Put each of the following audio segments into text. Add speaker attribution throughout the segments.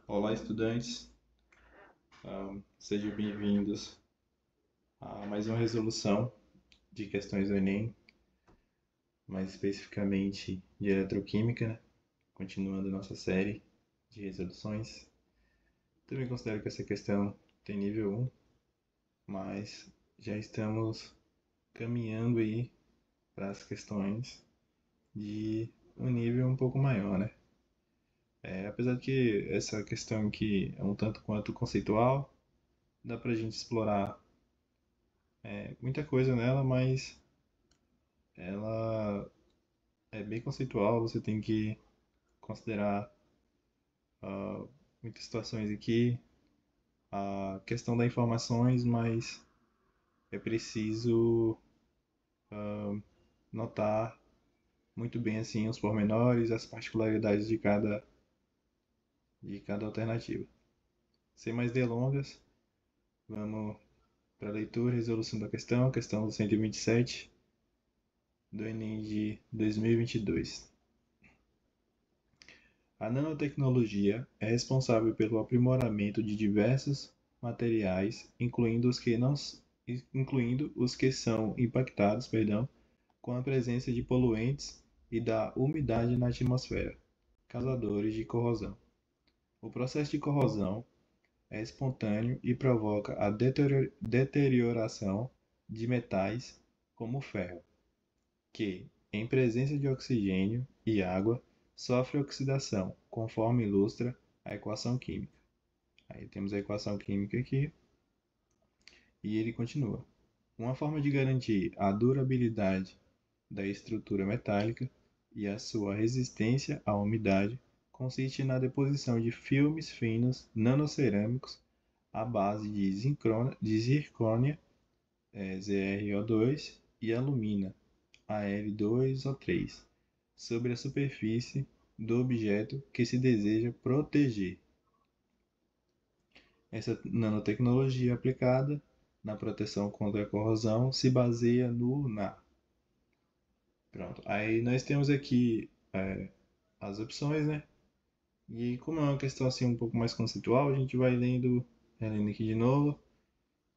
Speaker 1: Olá, estudantes. Sejam bem-vindos a mais uma resolução de questões do Enem, mais especificamente de eletroquímica, né? Continuando nossa série de resoluções. Também considero que essa questão tem nível 1, mas já estamos caminhando aí para as questões de um nível um pouco maior, né? Apesar de que essa questão aqui é um tanto quanto conceitual, dá para a gente explorar muita coisa nela, mas ela é bem conceitual, você tem que considerar muitas situações aqui, a questão das informações, mas é preciso notar muito bem assim os pormenores, as particularidades de cada alternativa. Sem mais delongas, vamos para a leitura e resolução da questão 127 do Enem de 2022. A nanotecnologia é responsável pelo aprimoramento de diversos materiais, incluindo os que são impactados, com a presença de poluentes e da umidade na atmosfera, causadores de corrosão. O processo de corrosão é espontâneo e provoca a deterioração de metais como o ferro, que, em presença de oxigênio e água, sofre oxidação, conforme ilustra a equação química. Aí temos a equação química aqui e ele continua. Uma forma de garantir a durabilidade da estrutura metálica e a sua resistência à umidade consiste na deposição de filmes finos nanocerâmicos à base de zircônia, ZrO2, e alumina, Al2O3, sobre a superfície do objeto que se deseja proteger. Essa nanotecnologia aplicada na proteção contra a corrosão se baseia no na. Pronto. Aí nós temos aqui as opções, né? E como é uma questão assim um pouco mais conceitual, a gente vai relendo aqui de novo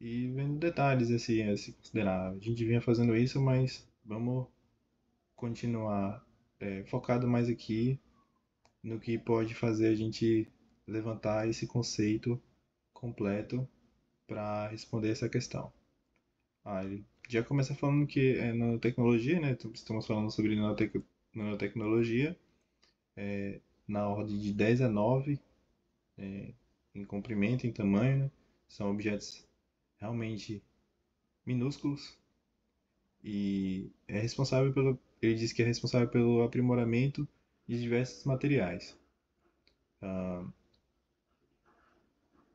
Speaker 1: e vendo detalhes assim, a se considerar. A gente vinha fazendo isso, mas vamos continuar focado mais aqui no que pode fazer a gente levantar esse conceito completo para responder essa questão. Ele já começa falando que é nanotecnologia, né? Estamos falando sobre nanotecnologia na ordem de 10 a 9 em comprimento, em tamanho, né? São objetos realmente minúsculos e ele diz que é responsável pelo aprimoramento de diversos materiais. Ah,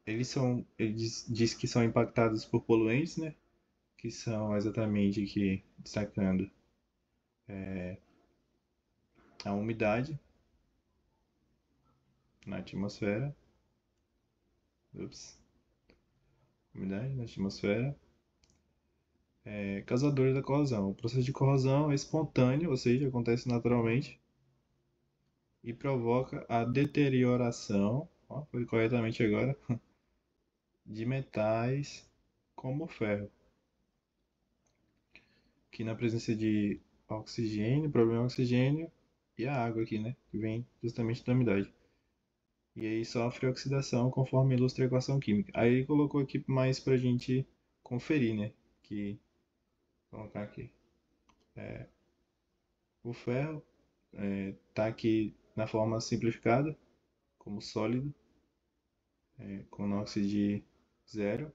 Speaker 1: ele diz que são impactados por poluentes, né? Que são exatamente aqui destacando a umidade na atmosfera, ups, umidade na atmosfera, causadores da corrosão. O processo de corrosão é espontâneo, ou seja, acontece naturalmente e provoca a deterioração, ó, foi corretamente agora, de metais como o ferro, que na presença de oxigênio, problema é oxigênio e a água aqui, né, que vem justamente da umidade. E aí sofre oxidação conforme ilustra a equação química. Aí ele colocou aqui mais pra gente conferir, né, que vou colocar aqui. O ferro está aqui na forma simplificada, como sólido, com NOx de zero.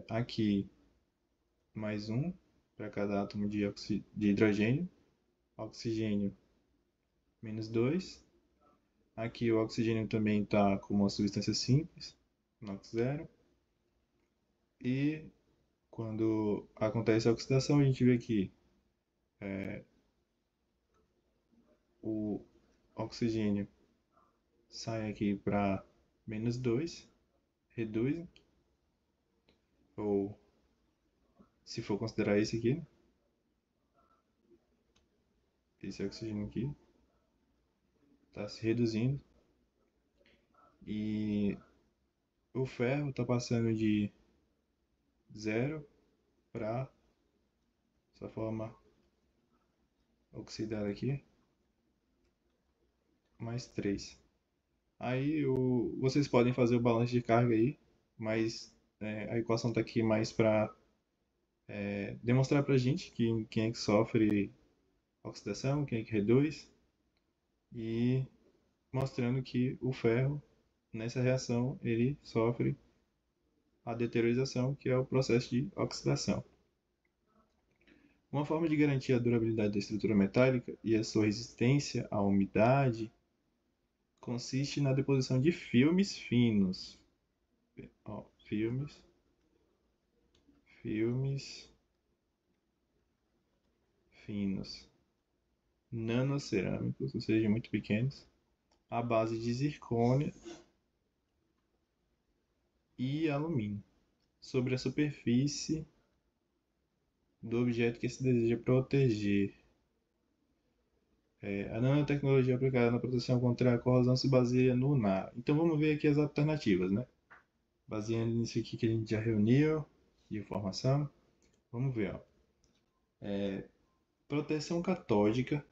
Speaker 1: Aqui mais um para cada átomo de hidrogênio, oxigênio menos 2. Aqui o oxigênio também está como uma substância simples, NOx zero. E quando acontece a oxidação, a gente vê que o oxigênio sai aqui para menos 2, reduz, ou se for considerar esse aqui, né? Esse oxigênio aqui está se reduzindo. E o ferro está passando de zero para essa forma oxidada aqui, mais 3. Aí vocês podem fazer o balanço de carga aí, mas a equação está aqui mais para demonstrar para a gente quem é que sofre oxidação, quem é que reduz, e mostrando que o ferro, nessa reação, ele sofre a deteriorização, que é o processo de oxidação. Uma forma de garantir a durabilidade da estrutura metálica e a sua resistência à umidade consiste na deposição de filmes finos. Ó, filmes finos, nanocerâmicos, ou seja, muito pequenos, à base de zircônia e alumínio, sobre a superfície do objeto que se deseja proteger. A nanotecnologia aplicada na proteção contra a corrosão se baseia no NA. Então vamos ver aqui as alternativas, né? Baseando nisso aqui que a gente já reuniu de informação, vamos ver, ó. Proteção catódica,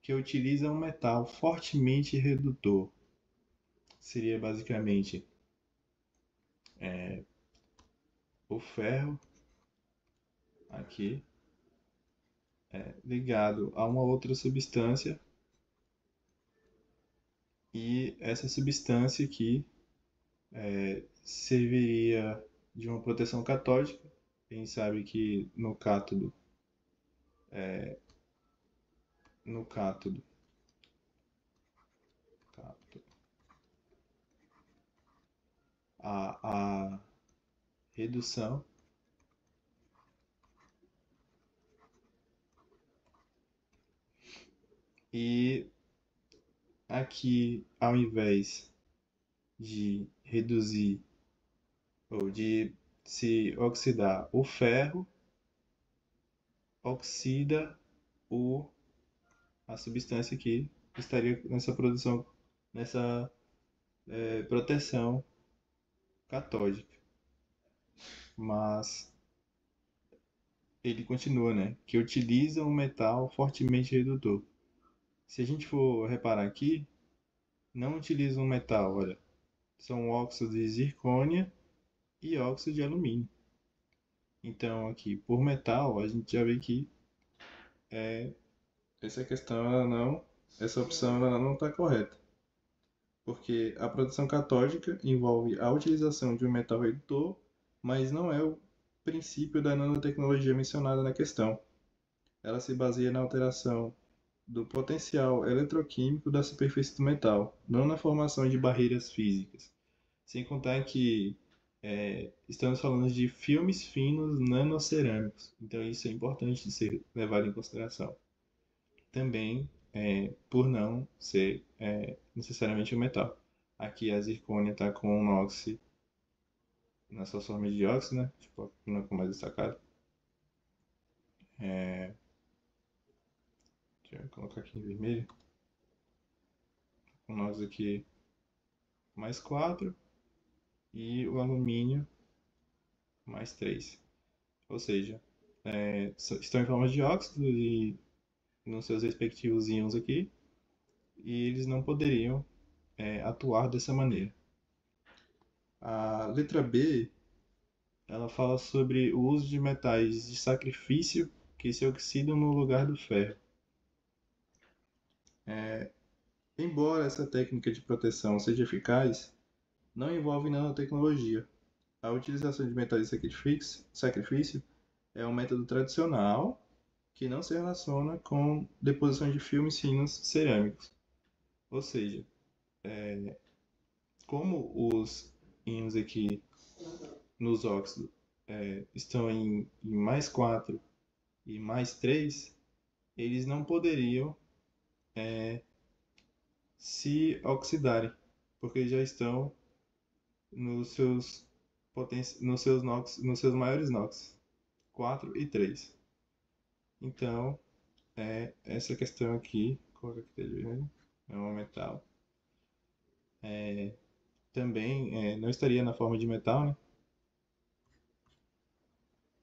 Speaker 1: que utiliza um metal fortemente redutor. Seria basicamente o ferro aqui ligado a uma outra substância, e essa substância aqui serviria de uma proteção catódica. A gente sabe que no cátodo a redução e aqui, ao invés de reduzir ou de se oxidar o ferro, oxida a substância que estaria nessa produção, nessa proteção catódica. Mas ele continua, né? Que utiliza um metal fortemente redutor. Se a gente for reparar aqui, não utiliza um metal, olha. São óxidos de zircônia e óxido de alumínio. Então aqui, por metal, a gente já vê que essa questão, essa opção ela não está correta. Porque a proteção catódica envolve a utilização de um metal redutor, mas não é o princípio da nanotecnologia mencionada na questão. Ela se baseia na alteração do potencial eletroquímico da superfície do metal, não na formação de barreiras físicas. Sem contar que estamos falando de filmes finos nanocerâmicos, então isso é importante de ser levado em consideração. Também por não ser necessariamente um metal. Aqui a zircônia está com o inox na sua forma de dióxido, né? Tipo, não é mais destacado. Deixa eu colocar aqui em vermelho. O inox aqui mais 4 e o alumínio mais 3. Ou seja, estão em forma de óxido e nos seus respectivos íons aqui, e eles não poderiam atuar dessa maneira. A letra B, ela fala sobre o uso de metais de sacrifício que se oxidam no lugar do ferro. Embora essa técnica de proteção seja eficaz, não envolve nanotecnologia. A utilização de metais de sacrifício é um método tradicional que não se relaciona com deposição de filmes finos cerâmicos. Ou seja, como os íons aqui nos óxidos estão em mais 4 e mais 3, eles não poderiam se oxidarem, porque já estão nos seus nos seus maiores NOx, 4 e 3. Então, essa questão aqui, coloca aqui de vermelho, é um metal, também não estaria na forma de metal, né?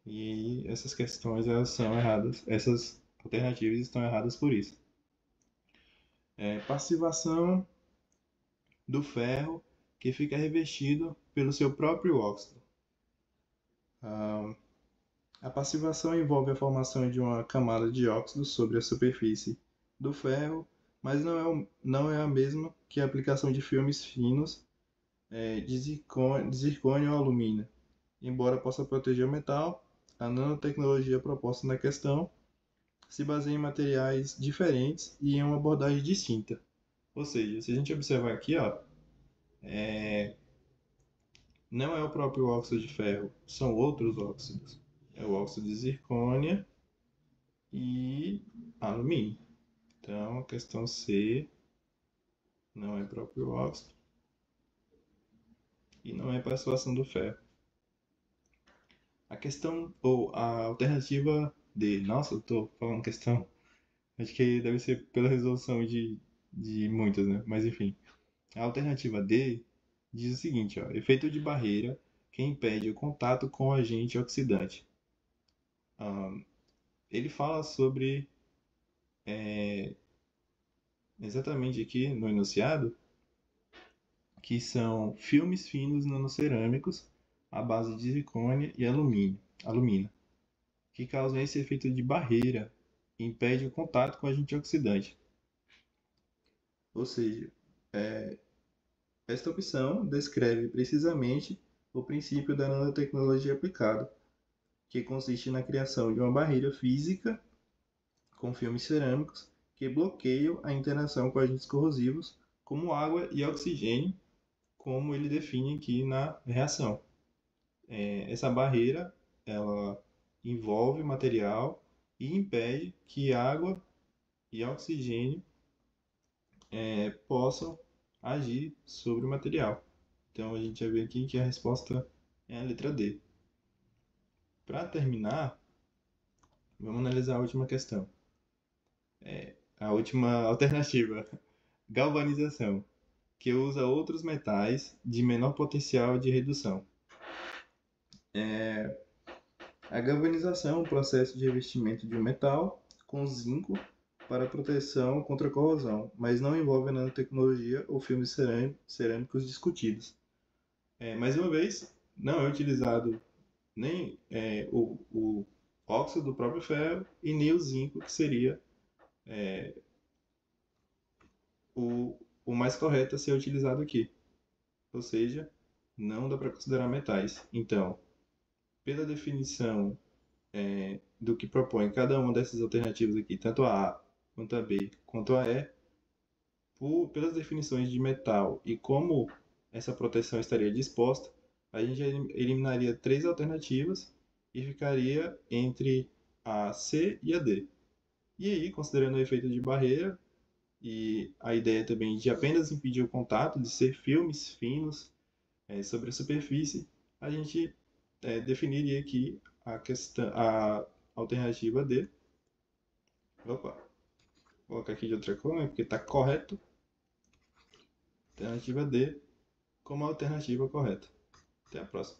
Speaker 1: E essas questões elas são erradas, essas alternativas estão erradas por isso. Passivação do ferro que fica revestido pelo seu próprio óxido. A passivação envolve a formação de uma camada de óxido sobre a superfície do ferro, mas não é a mesma que a aplicação de filmes finos de zircônio ou alumínio. Embora possa proteger o metal, a nanotecnologia proposta na questão se baseia em materiais diferentes e em uma abordagem distinta. Ou seja, se a gente observar aqui, ó, não é o próprio óxido de ferro, são outros óxidos. É o óxido de zircônia e alumínio. Então, a questão C não é próprio óxido e não é passivação do ferro. A questão, ou a alternativa D. Nossa, eu tô falando questão. Acho que deve ser pela resolução de muitas, né? Mas enfim. A alternativa D diz o seguinte, ó, efeito de barreira que impede o contato com o agente oxidante. Ele fala sobre, exatamente aqui no enunciado, que são filmes finos nanocerâmicos à base de zircônia e alumínio, que causam esse efeito de barreira e impede o contato com o agente oxidante. Ou seja, esta opção descreve precisamente o princípio da nanotecnologia aplicada, que consiste na criação de uma barreira física com filmes cerâmicos que bloqueiam a interação com agentes corrosivos, como água e oxigênio, como ele define aqui na reação. Essa barreira ela envolve o material e impede que água e oxigênio possam agir sobre o material. Então a gente já vê aqui que a resposta é a letra D. Para terminar, vamos analisar a última questão. A última alternativa, galvanização, que usa outros metais de menor potencial de redução. A galvanização é um processo de revestimento de um metal com zinco para proteção contra corrosão, mas não envolve a nanotecnologia ou filmes cerâmicos discutidos. Mais uma vez, não é utilizado nem o óxido do próprio ferro e nem o zinco, que seria o mais correto a ser utilizado aqui. Ou seja, não dá para considerar metais. Então, pela definição do que propõe cada uma dessas alternativas aqui, tanto a A, quanto a B, quanto a E, pelas definições de metal e como essa proteção estaria disposta, a gente eliminaria 3 alternativas e ficaria entre a C e a D. E aí, considerando o efeito de barreira e a ideia também de apenas impedir o contato, de ser filmes finos sobre a superfície, a gente definiria aqui a alternativa D. Opa, vou colocar aqui de outra cor, né, porque está correto. Alternativa D como a alternativa correta. Até a próxima.